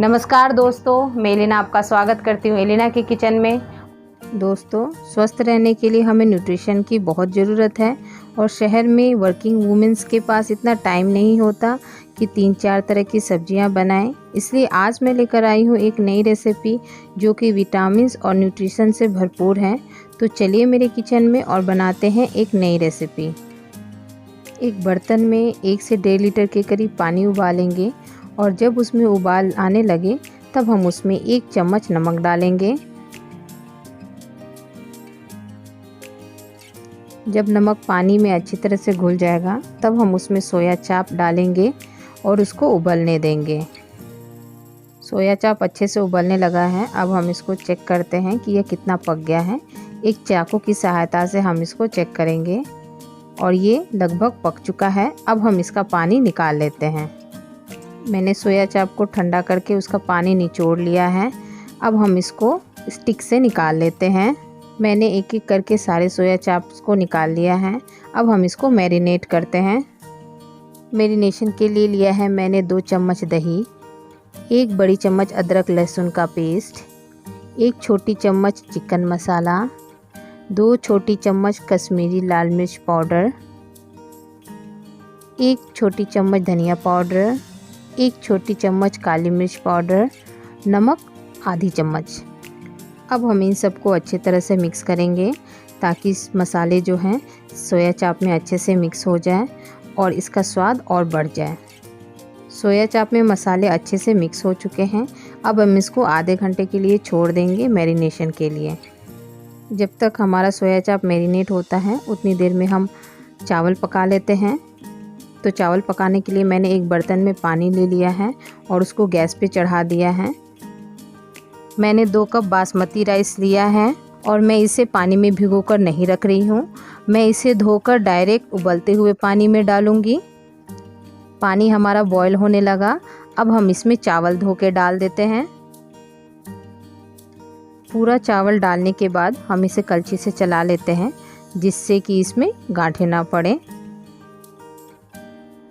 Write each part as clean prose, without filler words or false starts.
नमस्कार दोस्तों, मैं एलिना आपका स्वागत करती हूँ एलिना के किचन में। दोस्तों, स्वस्थ रहने के लिए हमें न्यूट्रिशन की बहुत ज़रूरत है और शहर में वर्किंग वुमेन्स के पास इतना टाइम नहीं होता कि 3-4 तरह की सब्जियां बनाएं। इसलिए आज मैं लेकर आई हूँ एक नई रेसिपी जो कि विटामिन्स और न्यूट्रिशन से भरपूर है। तो चलिए मेरे किचन में और बनाते हैं एक नई रेसिपी। एक बर्तन में 1 से 1.5 लीटर के करीब पानी उबालेंगे और जब उसमें उबाल आने लगे तब हम उसमें 1 चम्मच नमक डालेंगे। जब नमक पानी में अच्छी तरह से घुल जाएगा तब हम उसमें सोया चाप डालेंगे और उसको उबलने देंगे। सोया चाप अच्छे से उबलने लगा है। अब हम इसको चेक करते हैं कि यह कितना पक गया है। एक चाकू की सहायता से हम इसको चेक करेंगे और ये लगभग पक चुका है। अब हम इसका पानी निकाल लेते हैं। मैंने सोया चाप को ठंडा करके उसका पानी निचोड़ लिया है। अब हम इसको स्टिक से निकाल लेते हैं। मैंने एक एक करके सारे सोया चाप्स को निकाल लिया है। अब हम इसको मैरिनेट करते हैं। मैरिनेशन के लिए लिया है मैंने 2 चम्मच दही, 1 बड़ी चम्मच अदरक लहसुन का पेस्ट, 1 छोटी चम्मच चिकन मसाला, 2 छोटी चम्मच कश्मीरी लाल मिर्च पाउडर, 1 छोटी चम्मच धनिया पाउडर, 1 छोटी चम्मच काली मिर्च पाउडर, नमक आधी चम्मच। अब हम इन सबको अच्छे तरह से मिक्स करेंगे ताकि मसाले जो हैं सोया चाप में अच्छे से मिक्स हो जाए और इसका स्वाद और बढ़ जाए। सोया चाप में मसाले अच्छे से मिक्स हो चुके हैं। अब हम इसको आधे घंटे के लिए छोड़ देंगे मैरिनेशन के लिए। जब तक हमारा सोया चाप मैरिनेट होता है उतनी देर में हम चावल पका लेते हैं। तो चावल पकाने के लिए मैंने एक बर्तन में पानी ले लिया है और उसको गैस पे चढ़ा दिया है। मैंने 2 कप बासमती राइस लिया है और मैं इसे पानी में भिगोकर नहीं रख रही हूँ। मैं इसे धोकर डायरेक्ट उबलते हुए पानी में डालूँगी। पानी हमारा बॉयल होने लगा। अब हम इसमें चावल धो के डाल देते हैं। पूरा चावल डालने के बाद हम इसे कलछी से चला लेते हैं जिससे कि इसमें गांठें ना पड़े।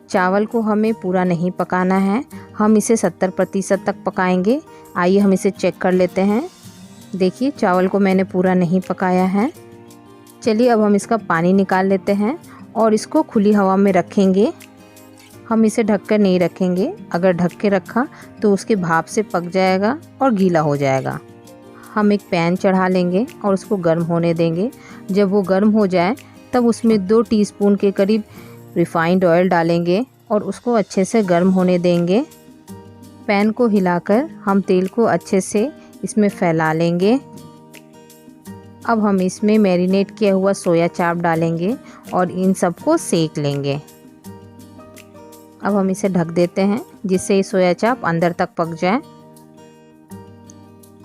चावल को हमें पूरा नहीं पकाना है, हम इसे 70% तक पकाएंगे। आइए हम इसे चेक कर लेते हैं। देखिए चावल को मैंने पूरा नहीं पकाया है। चलिए अब हम इसका पानी निकाल लेते हैं और इसको खुली हवा में रखेंगे। हम इसे ढक कर नहीं रखेंगे। अगर ढक के रखा तो उसके भाप से पक जाएगा और गीला हो जाएगा। हम एक पैन चढ़ा लेंगे और उसको गर्म होने देंगे। जब वो गर्म हो जाए तब उसमें 2 टीस्पून के करीब रिफाइंड ऑयल डालेंगे और उसको अच्छे से गर्म होने देंगे। पैन को हिलाकर हम तेल को अच्छे से इसमें फैला लेंगे। अब हम इसमें मैरिनेट किया हुआ सोया चाप डालेंगे और इन सबको सेक लेंगे। अब हम इसे ढक देते हैं जिससे ये सोया चाप अंदर तक पक जाए।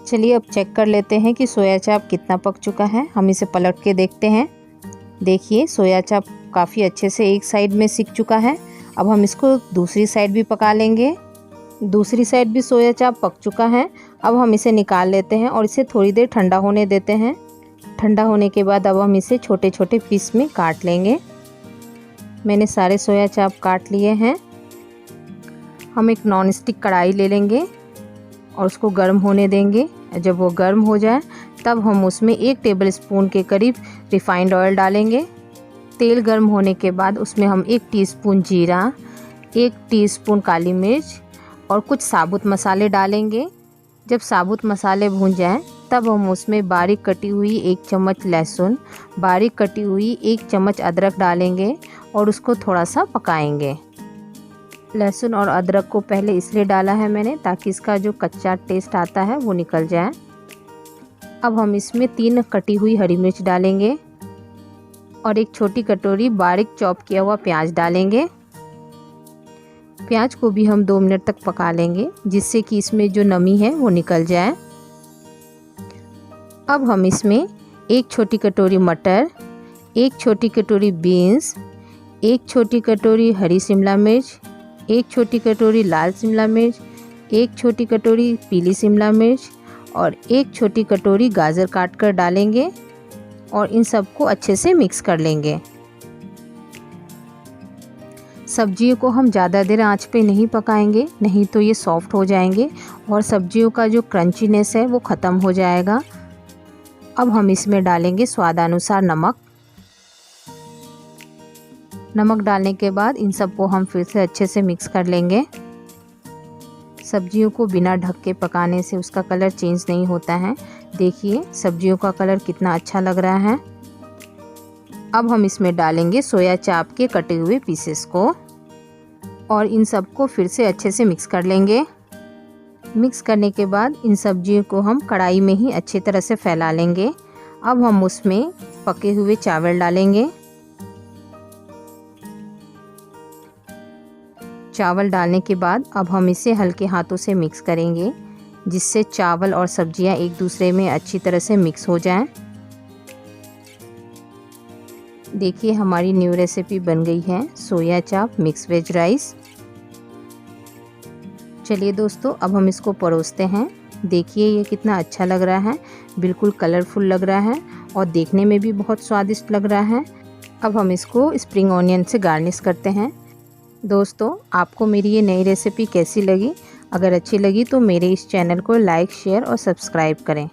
चलिए अब चेक कर लेते हैं कि सोया चाप कितना पक चुका है। हम इसे पलट के देखते हैं। देखिए सोया चाप काफ़ी अच्छे से एक साइड में सिक चुका है। अब हम इसको दूसरी साइड भी पका लेंगे। दूसरी साइड भी सोया चाप पक चुका है। अब हम इसे निकाल लेते हैं और इसे थोड़ी देर ठंडा होने देते हैं। ठंडा होने के बाद अब हम इसे छोटे छोटे पीस में काट लेंगे। मैंने सारे सोया चाप काट लिए हैं। हम एक नॉन स्टिक कढ़ाई ले लेंगे और उसको गर्म होने देंगे। जब वो गर्म हो जाए तब हम उसमें 1 टेबलस्पून के करीब रिफाइंड ऑयल डालेंगे। तेल गर्म होने के बाद उसमें हम 1 टीस्पून जीरा, 1 टीस्पून काली मिर्च और कुछ साबुत मसाले डालेंगे। जब साबुत मसाले भून जाएं तब हम उसमें बारीक कटी हुई 1 चम्मच लहसुन, बारीक कटी हुई 1 चम्मच अदरक डालेंगे और उसको थोड़ा सा पकाएंगे। लहसुन और अदरक को पहले इसलिए डाला है मैंने ताकि इसका जो कच्चा टेस्ट आता है वो निकल जाए। अब हम इसमें 3 कटी हुई हरी मिर्च डालेंगे और 1 छोटी कटोरी बारीक चॉप किया हुआ प्याज डालेंगे। प्याज को भी हम 2 मिनट तक पका लेंगे जिससे कि इसमें जो नमी है वो निकल जाए। अब हम इसमें 1 छोटी कटोरी मटर, 1 छोटी कटोरी बीन्स, 1 छोटी कटोरी हरी शिमला मिर्च, 1 छोटी कटोरी लाल शिमला मिर्च, 1 छोटी कटोरी पीली शिमला मिर्च और 1 छोटी कटोरी गाजर काट कर डालेंगे और इन सबको अच्छे से मिक्स कर लेंगे। सब्जियों को हम ज़्यादा देर आंच पे नहीं पकाएंगे, नहीं तो ये सॉफ्ट हो जाएंगे और सब्जियों का जो क्रंचीनेस है वो ख़त्म हो जाएगा। अब हम इसमें डालेंगे स्वादानुसार नमक। नमक डालने के बाद इन सबको हम फिर से अच्छे से मिक्स कर लेंगे। सब्जियों को बिना ढक के पकाने से उसका कलर चेंज नहीं होता है। देखिए सब्जियों का कलर कितना अच्छा लग रहा है। अब हम इसमें डालेंगे सोया चाप के कटे हुए पीसेस को और इन सबको फिर से अच्छे से मिक्स कर लेंगे। मिक्स करने के बाद इन सब्जियों को हम कढ़ाई में ही अच्छी तरह से फैला लेंगे। अब हम उसमें पके हुए चावल डालेंगे। चावल डालने के बाद अब हम इसे हल्के हाथों से मिक्स करेंगे, जिससे चावल और सब्जियां एक दूसरे में अच्छी तरह से मिक्स हो जाएं। देखिए हमारी न्यू रेसिपी बन गई है सोया चाप मिक्स वेज राइस। चलिए दोस्तों अब हम इसको परोसते हैं। देखिए ये कितना अच्छा लग रहा है, बिल्कुल कलरफुल लग रहा है और देखने में भी बहुत स्वादिष्ट लग रहा है। अब हम इसको स्प्रिंग ऑनियन से गार्निश करते हैं। दोस्तों आपको मेरी ये नई रेसिपी कैसी लगी? अगर अच्छी लगी तो मेरे इस चैनल को लाइक, शेयर और सब्सक्राइब करें।